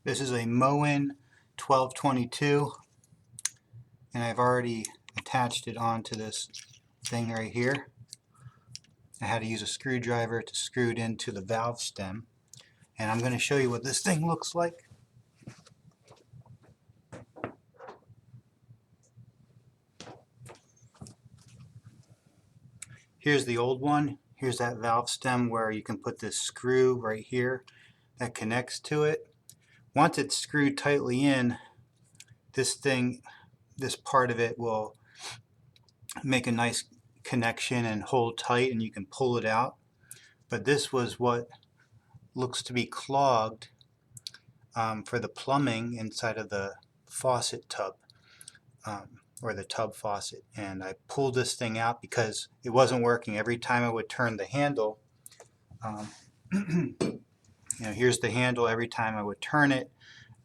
This is a Moen 1222, and I've already attached it onto this thing right here. I had to use a screwdriver to screw it into the valve stem, and I'm going to show you what this thing looks like. Here's the old one. Here's that valve stem where you can put this screw right here that connects to it. Once it's screwed tightly in, this part of it will make a nice connection and hold tight, and you can pull it out. But this was what looks to be clogged for the plumbing inside of the faucet tub, or the tub faucet, and I pulled this thing out because it wasn't working. Every time I would turn the handle, here's the handle. Every time I would turn it,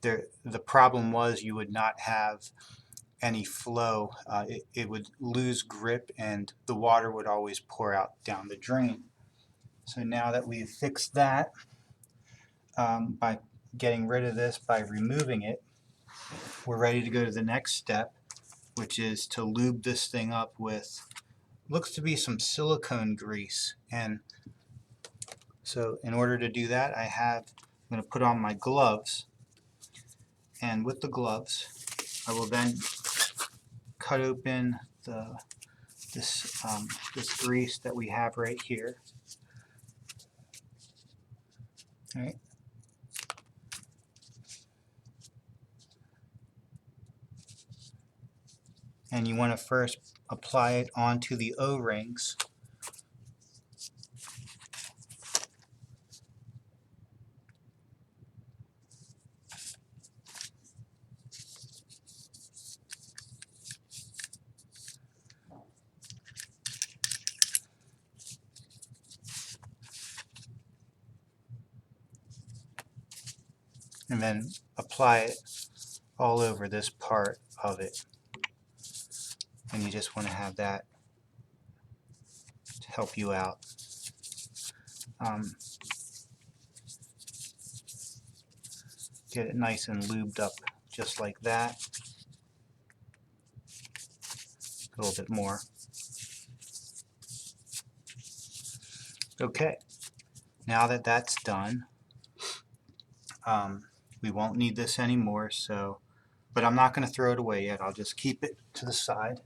the problem was you would not have any flow. It would lose grip and the water would always pour out down the drain. So now that we've fixed that, by getting rid of this, by removing it, we're ready to go to the next step, which is to lube this thing up with, looks to be some silicone grease. And so in order to do that, I'm going to put on my gloves, and with the gloves I will then cut open this grease that we have right here. All right. And you want to first apply it onto the O-rings. And then apply it all over this part of it. And you just want to have that to help you out. Get it nice and lubed up just like that. A little bit more. Okay, now that that's done, we won't need this anymore, but I'm not going to throw it away yet. I'll just keep it to the side.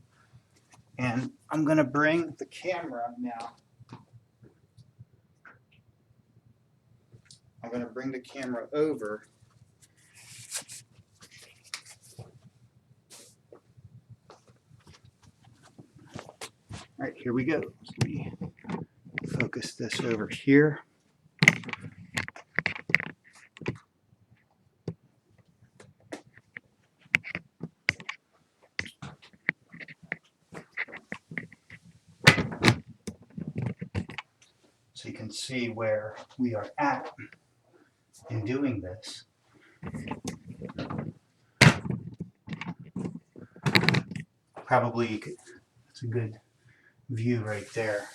And I'm going to bring the camera now. I'm going to bring the camera over. All right, here we go. Let me focus this over here. So you can see where we are at in doing this. Probably it's a good view right there.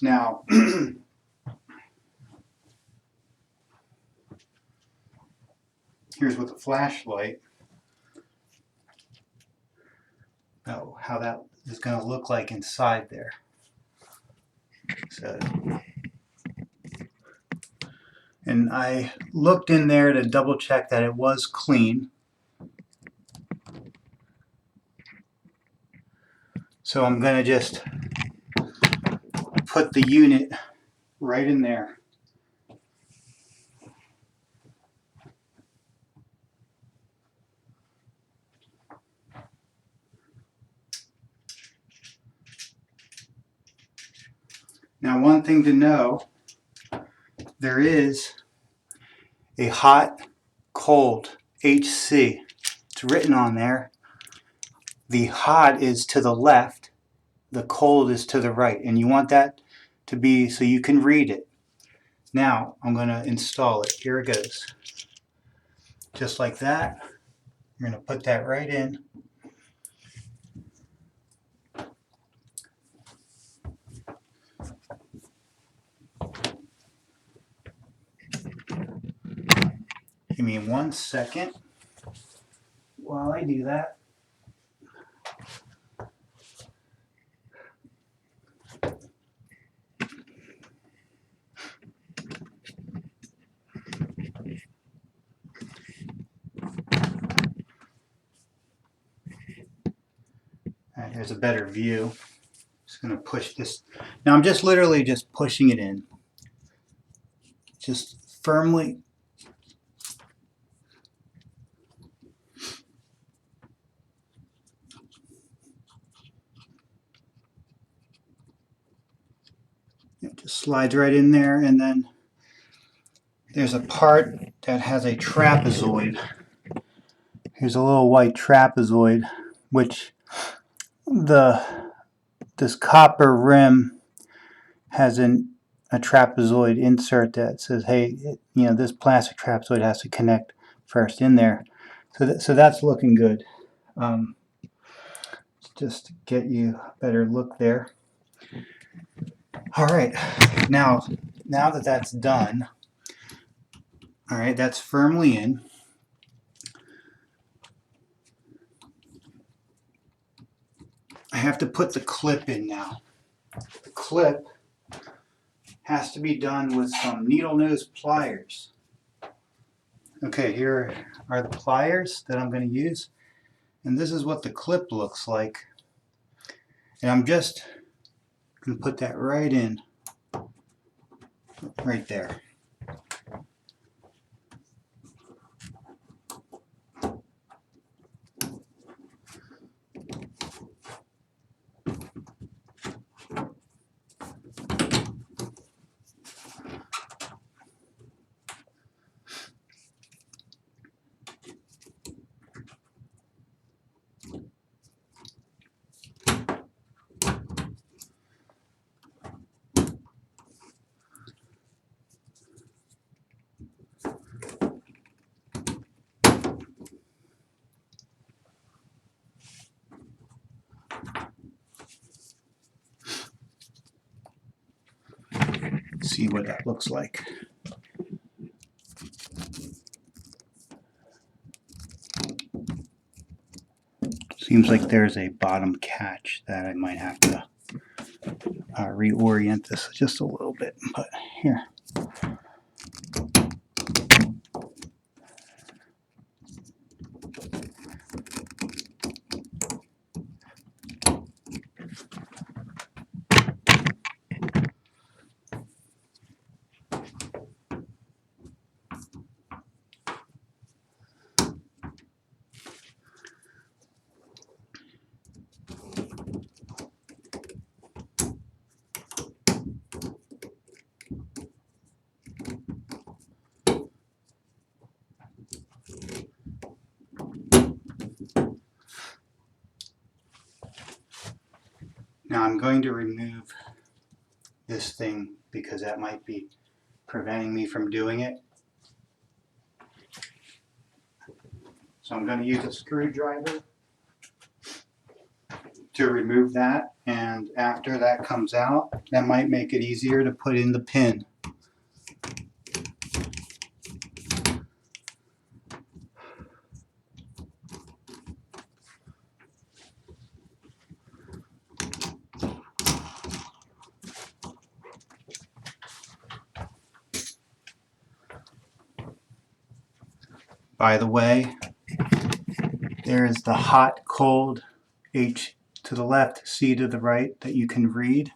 Now, here's with the flashlight. How that is going to look like inside there. So, and I looked in there to double check that it was clean. So I'm going to just put the unit right in there. Now, one thing to know, there is a hot, cold, HC. It's written on there. The hot is to the left, the cold is to the right, and you want that to be so you can read it. Now, I'm going to install it. Here it goes. Just like that. I'm going to put that right in. Give me 1 second while I do that. All right, there's a better view. Just going to push this. Now I'm just literally just pushing it in. Just firmly. It just slides right in there, and then there's a part that has a trapezoid. Here's a little white trapezoid, which this copper rim has a trapezoid insert that says, hey, this plastic trapezoid has to connect first in there. So that's looking good. Just to get you a better look there. All right, now that that's done, all right, that's firmly in. I have to put the clip in now. The clip has to be done with some needle nose pliers. Okay, here are the pliers that I'm going to use, and this is what the clip looks like. And I'm just going to put that right in, right there. See what that looks like. Seems like there's a bottom catch that I might have to reorient this just a little bit, but here. Now I'm going to remove this thing because that might be preventing me from doing it. So I'm going to use a screwdriver to remove that, and after that comes out, that might make it easier to put in the pin. By the way, there is the hot, cold, H to the left, C to the right that you can read.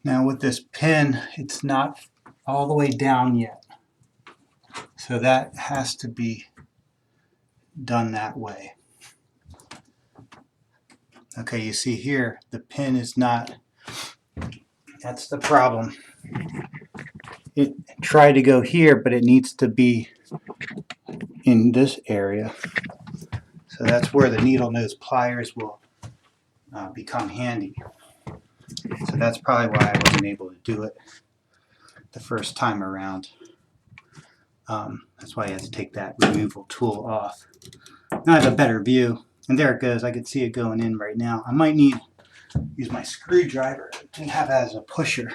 Now with this pin, it's not all the way down yet. So that has to be done that way. Okay, you see here, the pin is not, that's the problem. It tried to go here, but it needs to be in this area. So that's where the needle nose pliers will become handy. So that's probably why I wasn't able to do it the first time around. That's why I had to take that removal tool off. Now I have a better view, and there it goes. I can see it going in right now. I might need to use my screwdriver to have as a pusher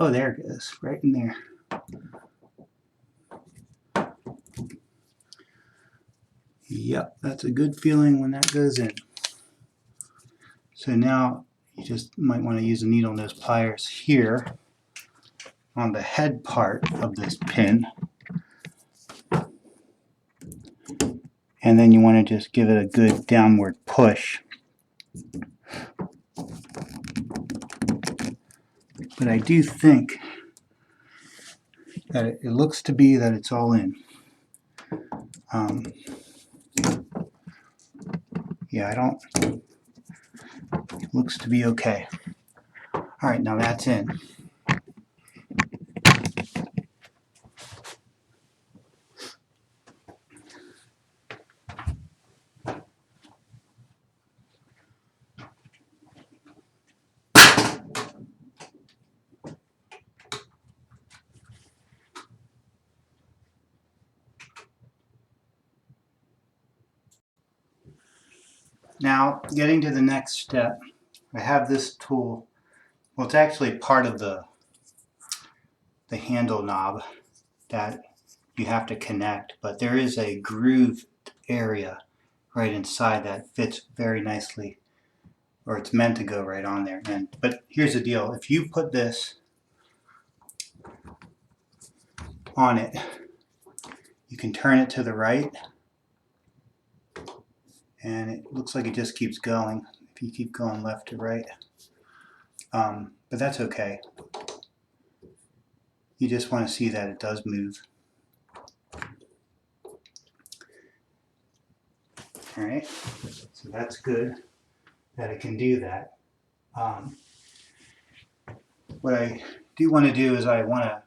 Oh, there it is, right in there. Yep, that's a good feeling when that goes in. So now you just might want to use a needle nose pliers here on the head part of this pin. And then you want to just give it a good downward push. But I do think that it looks to be that it's all in. Yeah, it looks to be okay. Alright, now that's in. Now, getting to the next step, I have this tool. Well, it's actually part of the handle knob that you have to connect, but there is a grooved area right inside that fits very nicely, or it's meant to go right on there. But here's the deal: if you put this on it, you can turn it to the right, and it looks like it just keeps going if you keep going left to right. But that's okay. You just want to see that it does move. Alright, so that's good that it can do that. What I do want to do is I want to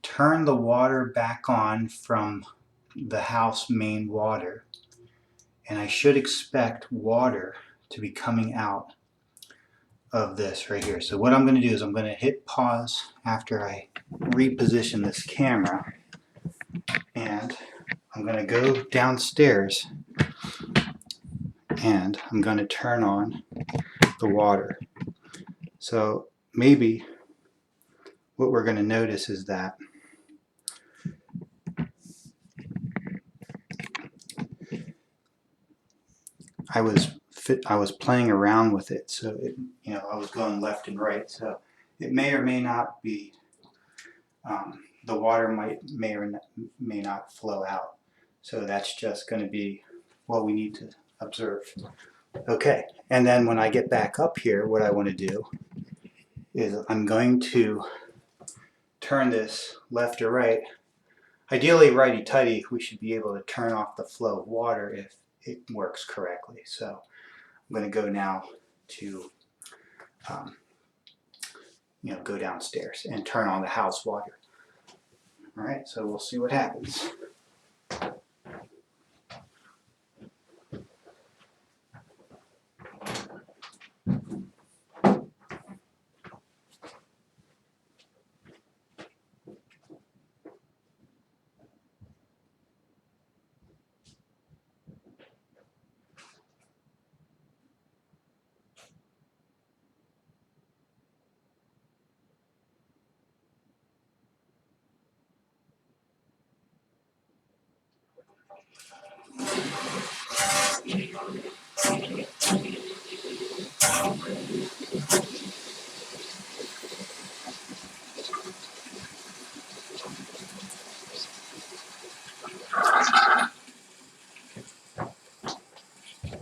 turn the water back on from the house main water, and I should expect water to be coming out of this right here. So what I'm going to do is I'm going to hit pause after I reposition this camera, and I'm going to go downstairs and I'm going to turn on the water. So maybe what we're going to notice is that I was playing around with it, so I was going left and right, so it may or may not be, the water may or may not flow out. So that's just going to be what we need to observe. Okay, and then when I get back up here, what I want to do is I'm going to turn this left or right. Ideally righty-tighty, we should be able to turn off the flow of water if it works correctly. So I'm going to go now to go downstairs and turn on the house water. Alright, so we'll see what happens.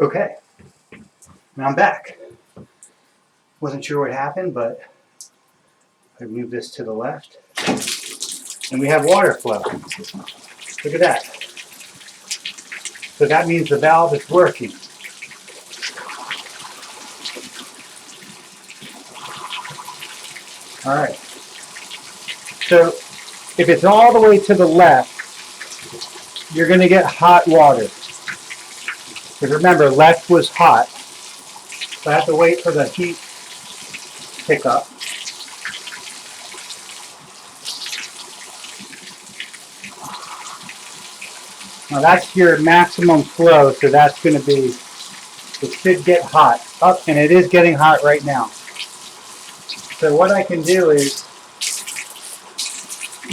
Okay, now I'm back. Wasn't sure what happened, but I moved this to the left, and we have water flow. Look at that. So that means the valve is working. All right. So if it's all the way to the left, you're going to get hot water. Because remember, left was hot. So I have to wait for the heat to pick up. Now that's your maximum flow, so that's going to be, it should get hot. Oh, and it is getting hot right now. So what I can do is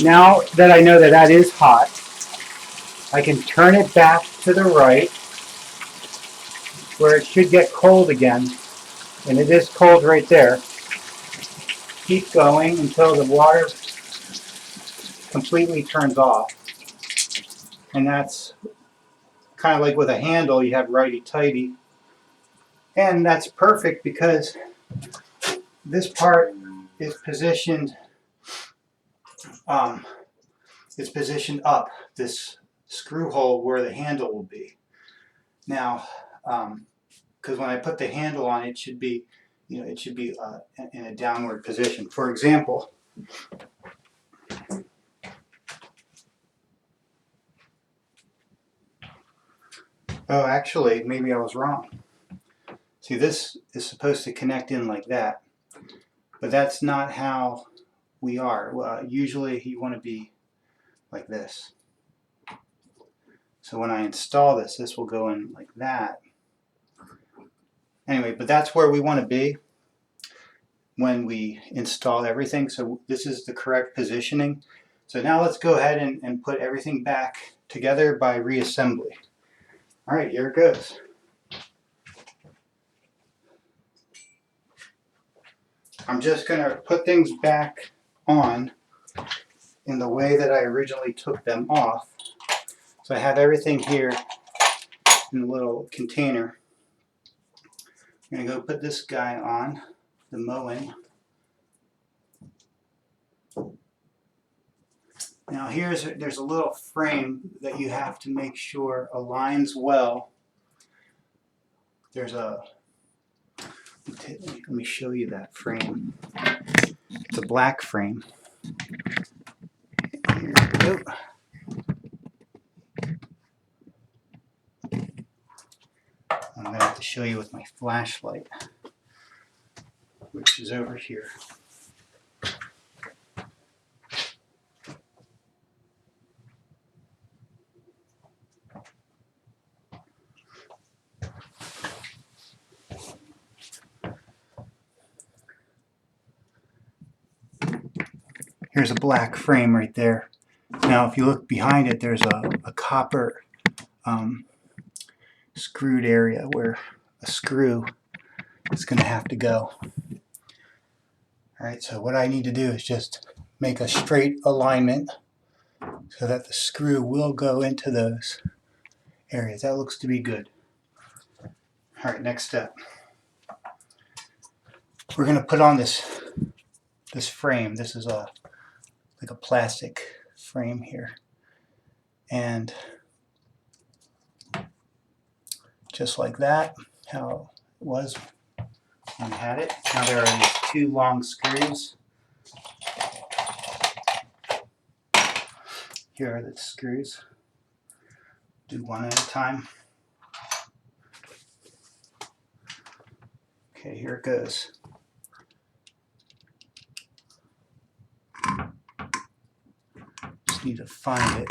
Now that I know that that is hot, I can turn it back to the right where it should get cold again, and it is cold right there. Keep going until the water completely turns off. And that's kind of like with a handle, you have righty-tighty. And that's perfect because this part is positioned up, this screw hole where the handle will be. Now, because when I put the handle on, it should be, it should be in a downward position. For example, oh, actually, maybe I was wrong. See, this is supposed to connect in like that, but that's not how we are. Usually you want to be like this. So when I install this, this will go in like that. Anyway, but that's where we want to be when we install everything. So this is the correct positioning. So now let's go ahead and put everything back together by reassembly. All right, here it goes. I'm just going to put things back on in the way that I originally took them off. So I have everything here in a little container. I'm going to go put this guy on, the Moen. Now there's a little frame that you have to make sure aligns well. There's a, let me show you that frame. It's a black frame. Here we go. I'm going to have to show you with my flashlight, which is over here. Here's a black frame right there. Now if you look behind it, there's a copper screwed area where a screw is going to have to go. Alright, so what I need to do is just make a straight alignment so that the screw will go into those areas. That looks to be good. Alright, next step. We're going to put on this frame. This is like a plastic frame here. And just like that, how it was when I had it. Now there are these two long screws. Here are the screws. Do one at a time. Okay, here it goes. Just need to find it.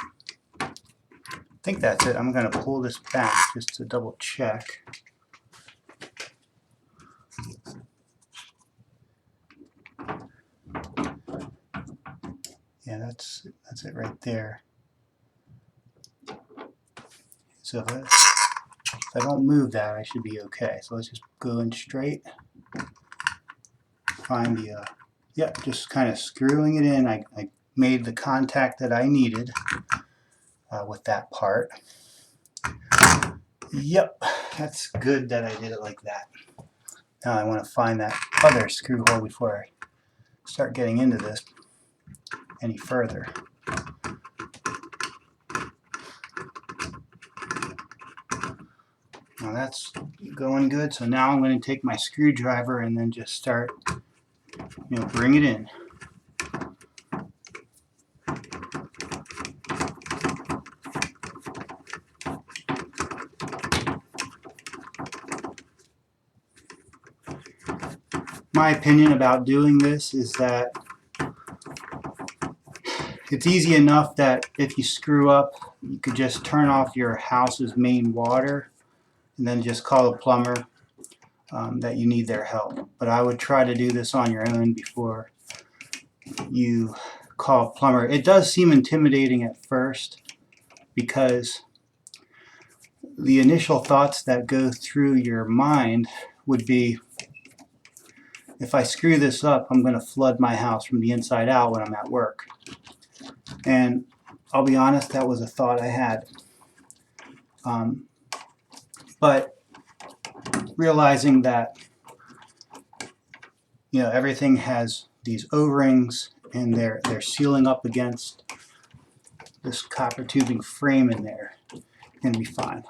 I think that's it. I'm going to pull this back just to double check. Yeah, that's it right there. So if I don't move that, I should be okay. So let's just go in straight. Find the, yep, just kind of screwing it in. I made the contact that I needed with that part. Yep, that's good that I did it like that. Now I want to find that other screw hole before I start getting into this any further. Now that's going good, so now I'm going to take my screwdriver and then just start, bring it in. My opinion about doing this is that it's easy enough that if you screw up, you could just turn off your house's main water and then just call a plumber that you need their help. But I would try to do this on your own before you call a plumber. It does seem intimidating at first because the initial thoughts that go through your mind would be, if I screw this up, I'm going to flood my house from the inside out when I'm at work. And I'll be honest, that was a thought I had. But realizing that, you know, everything has these O-rings and they're sealing up against this copper tubing frame in there, and be fine.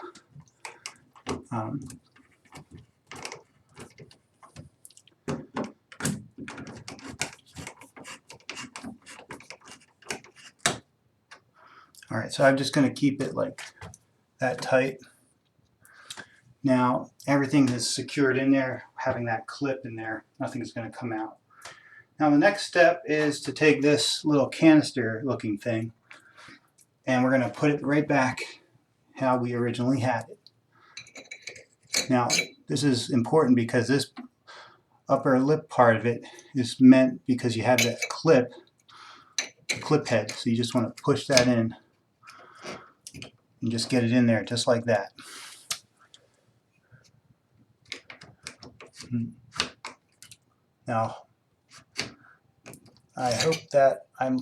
Alright, so I'm just going to keep it like that tight. Now everything is secured in there, having that clip in there, nothing's going to come out. Now the next step is to take this little canister looking thing and we're going to put it right back how we originally had it. Now this is important because this upper lip part of it is meant because you have that clip head, so you just want to push that in and just get it in there just like that. Now I hope that I'm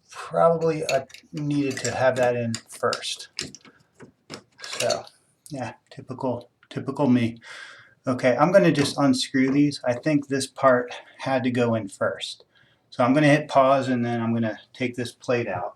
probably needed to have that in first. So yeah, typical me. Okay, I'm going to just unscrew these. I think this part had to go in first. So I'm going to hit pause and then I'm going to take this plate out.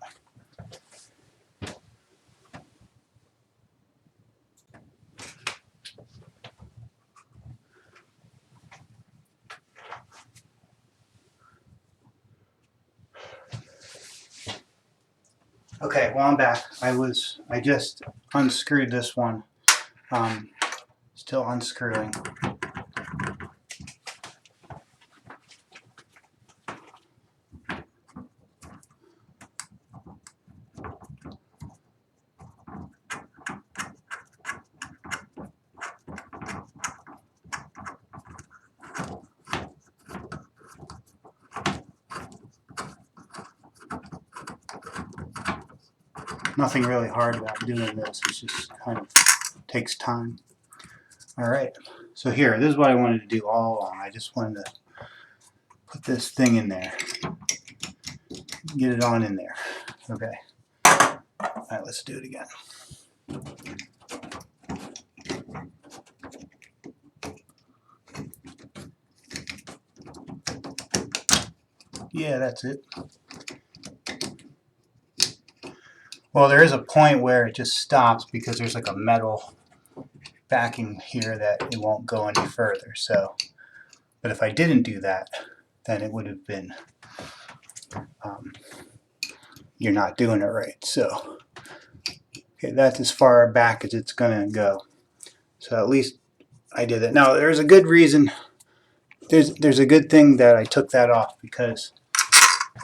Okay, well I'm back. I just unscrewed this one. Still unscrewing. Nothing really hard about doing this, it just kind of takes time. Alright, so here, this is what I wanted to do all along. I just wanted to put this thing in there. Get it on in there. Okay. Alright, let's do it again. Yeah, that's it. Well, there is a point where it just stops because there's like a metal backing here that it won't go any further. So, but if I didn't do that, then it would have been, you're not doing it right. So, okay, that's as far back as it's going to go. So at least I did it. Now, there's a good reason. There's a good thing that I took that off because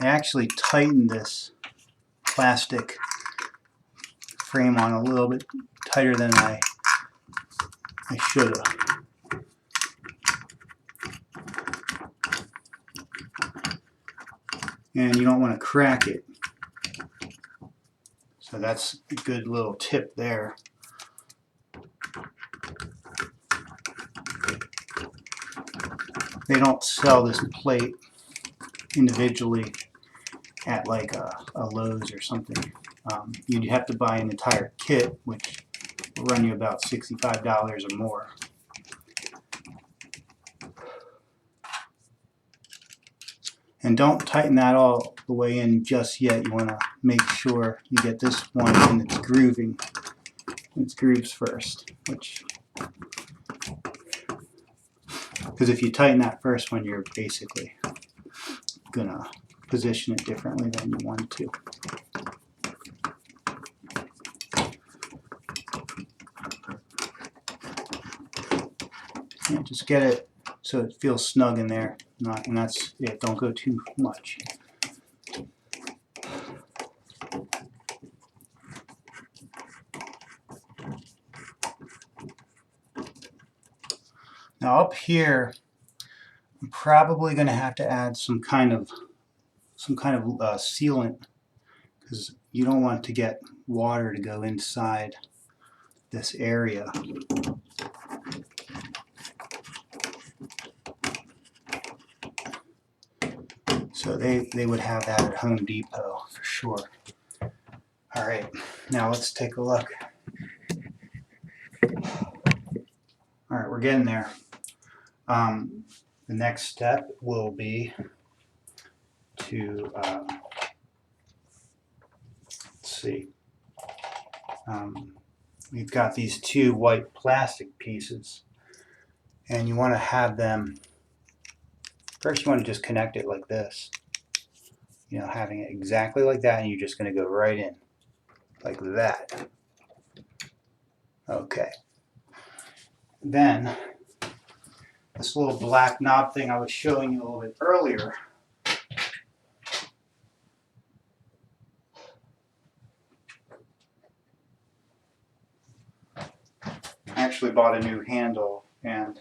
I actually tightened this plastic frame on a little bit tighter than I should have. And you don't want to crack it. So that's a good little tip there. They don't sell this plate individually at like a Lowe's or something. You'd have to buy an entire kit, which will run you about $65 or more. And don't tighten that all the way in just yet. You want to make sure you get this one in its grooving. Its grooves first, because if you tighten that first one, you're basically gonna position it differently than you want to. Yeah, just get it so it feels snug in there. And that's it. Don't go too much. Now up here, I'm probably going to have to add some some kind of sealant, because you don't want to get water to go inside this area. So they would have that at Home Depot for sure. Alright, now let's take a look. Alright, we're getting there. The next step will be to, let's see, we've got these two white plastic pieces, and you want to have them, first you want to just connect it like this, you know, having it exactly like that, and you're just going to go right in like that. Okay. Then this little black knob thing I was showing you a little bit earlier, I actually bought a new handle, and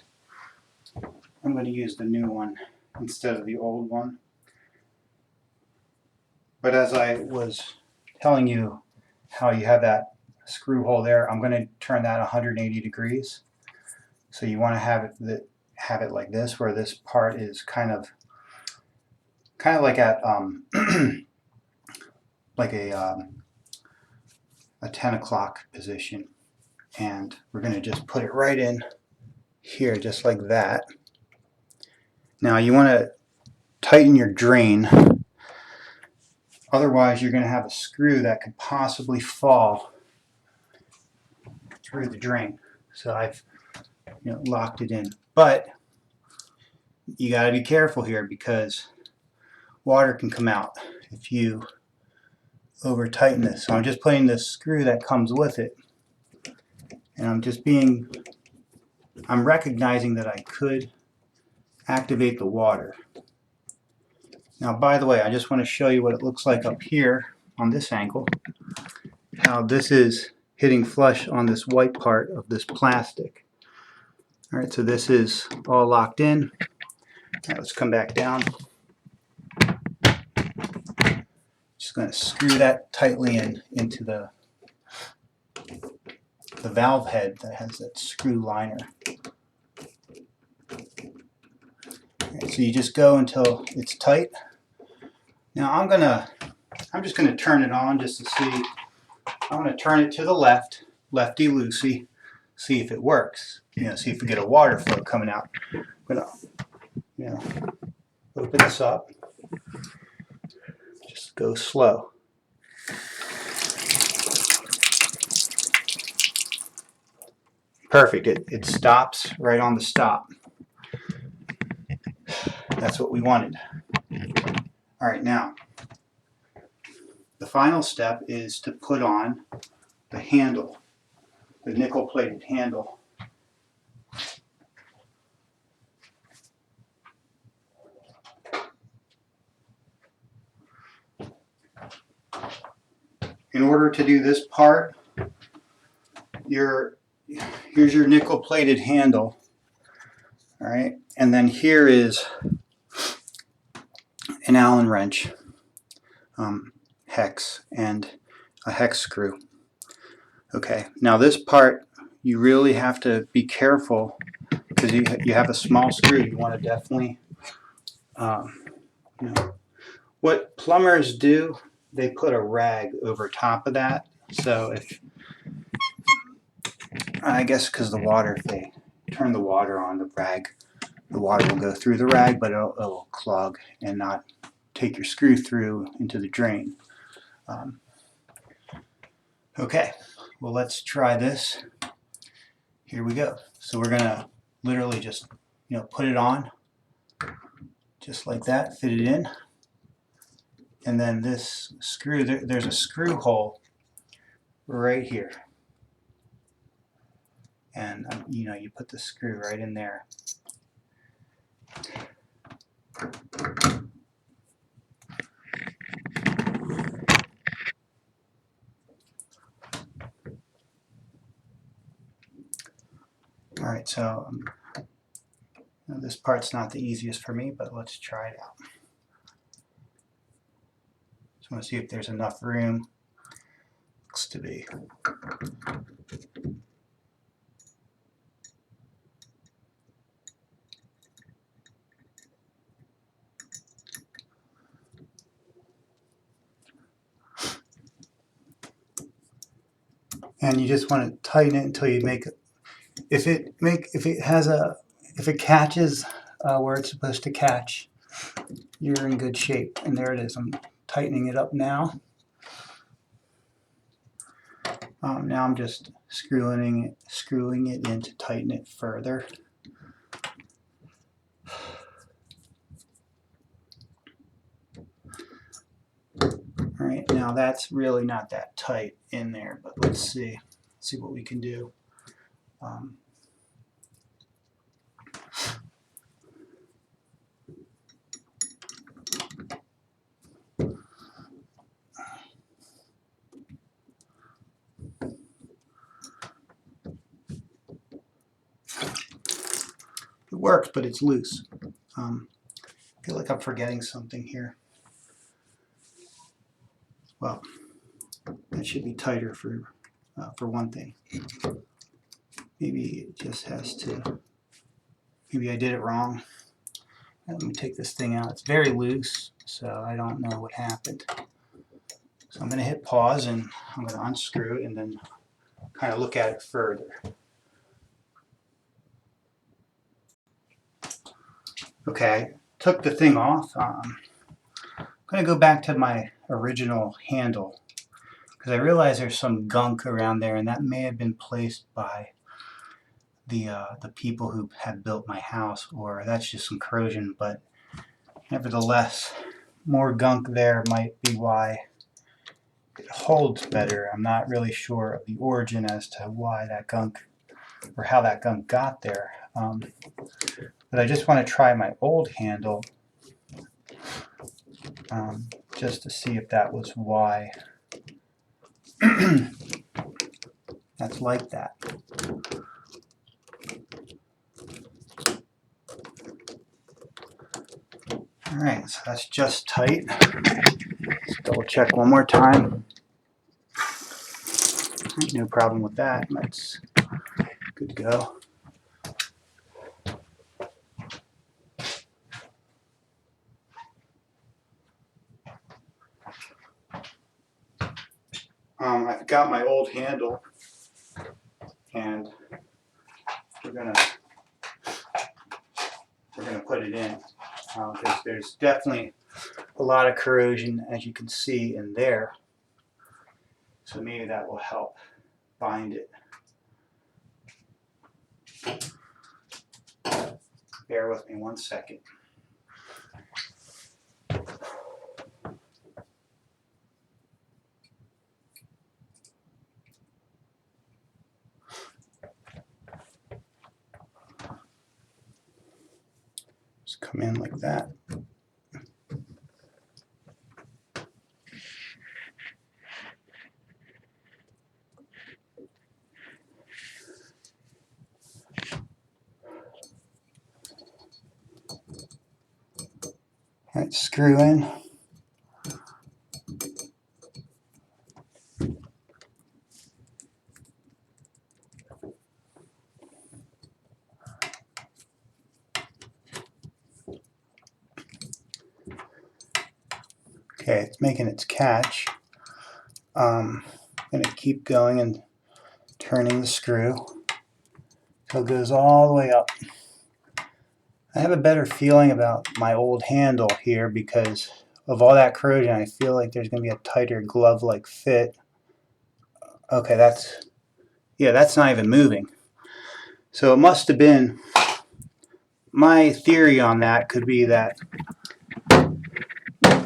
I'm going to use the new one instead of the old one. But as I was telling you how you have that screw hole there, I'm going to turn that 180 degrees. So you want to have it like this, where this part is kind of like at like a 10 o'clock position, and we're going to just put it right in here just like that. Now you want to tighten your drain, otherwise you're going to have a screw that could possibly fall through the drain. So I've locked it in, but you got to be careful here because water can come out if you over tighten this. So I'm just putting this screw that comes with it, and I'm recognizing that I could activate the water. Now, by the way, I just want to show you what it looks like up here on this angle, how this is hitting flush on this white part of this plastic. Alright, so this is all locked in. Now let's come back down. Just going to screw that tightly into the valve head that has that screw liner. Right, so you just go until it's tight. Now I'm just going to turn it on just to see. I'm going to turn it to the left, lefty-loosey, see if it works. See if we get a water flow coming out. I'm going to open this up. Just go slow. Perfect. It stops right on the stop. That's what we wanted. All right, now the final step is to put on the handle, the nickel-plated handle. In order to do this part, here's your nickel-plated handle. All right, and then here is an Allen wrench, hex, and a hex screw. Okay, now this part you really have to be careful because you have a small screw. You want to definitely, what plumbers do, they put a rag over top of that. So if, I guess because the water, if they turn the water on the rag, the water will go through the rag, but it'll clog and not take your screw through into the drain. Okay, well, let's try this. Here we go. So we're gonna literally just put it on just like that, fit it in, and then this screw, there's a screw hole right here, and you put the screw right in there. Alright, so this part's not the easiest for me, but let's try it out. I want to see if there's enough room. Looks to be. And you just want to tighten it until you make it. If it catches where it's supposed to catch, you're in good shape. And there it is. I'm tightening it up now. Now I'm just screwing it in to tighten it further. All right, now that's really not that tight in there, but let's see what we can do. It works, but it's loose. I feel like I'm forgetting something here. Well, that should be tighter for one thing. Maybe it just has to. Maybe I did it wrong. Let me take this thing out. It's very loose, so I don't know what happened. So I'm going to hit pause and I'm going to unscrew it and then kind of look at it further. Okay, took the thing off. I'm going to go back to my original handle because I realize there's some gunk around there, and that may have been placed by the people who had built my house, or that's just some corrosion. But nevertheless, more gunk there might be why it holds better. I'm not really sure of the origin as to why that gunk or how that gunk got there. But I just want to try my old handle just to see if that was why that's like that. Alright, so that's just tight. Let's double check one more time. No problem with that. That's good to go. I've got my old handle, and we're gonna put it in because there's definitely a lot of corrosion, as you can see in there. So maybe that will help bind it. Bear with me one second. Just come in like that. All right, screw in. Okay, it's making its catch. I'm going to keep going and turning the screw so it goes all the way up. I have a better feeling about my old handle here because of all that corrosion. I feel like there's going to be a tighter glove-like fit. Okay, that's not even moving. So it must have been, my theory on that could be that,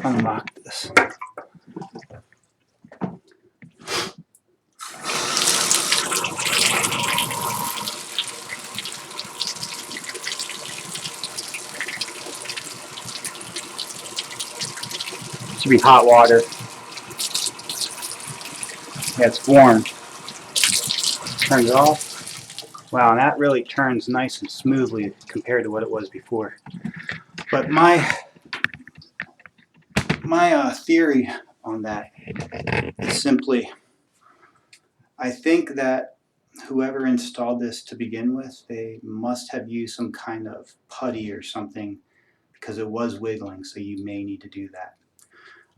unlock this. Should be hot water. Yeah, it's warm. Turns it off. Wow, and that really turns nice and smoothly compared to what it was before. But my theory on that is simply, I think that whoever installed this to begin with, they must have used some kind of putty or something, because it was wiggling, so you may need to do that.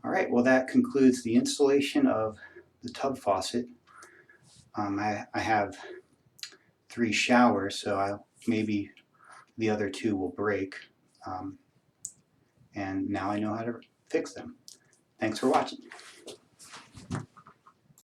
All right, well, that concludes the installation of the tub faucet. I have 3 showers, so maybe the other 2 will break, and now I know how to fix them. Thanks for watching.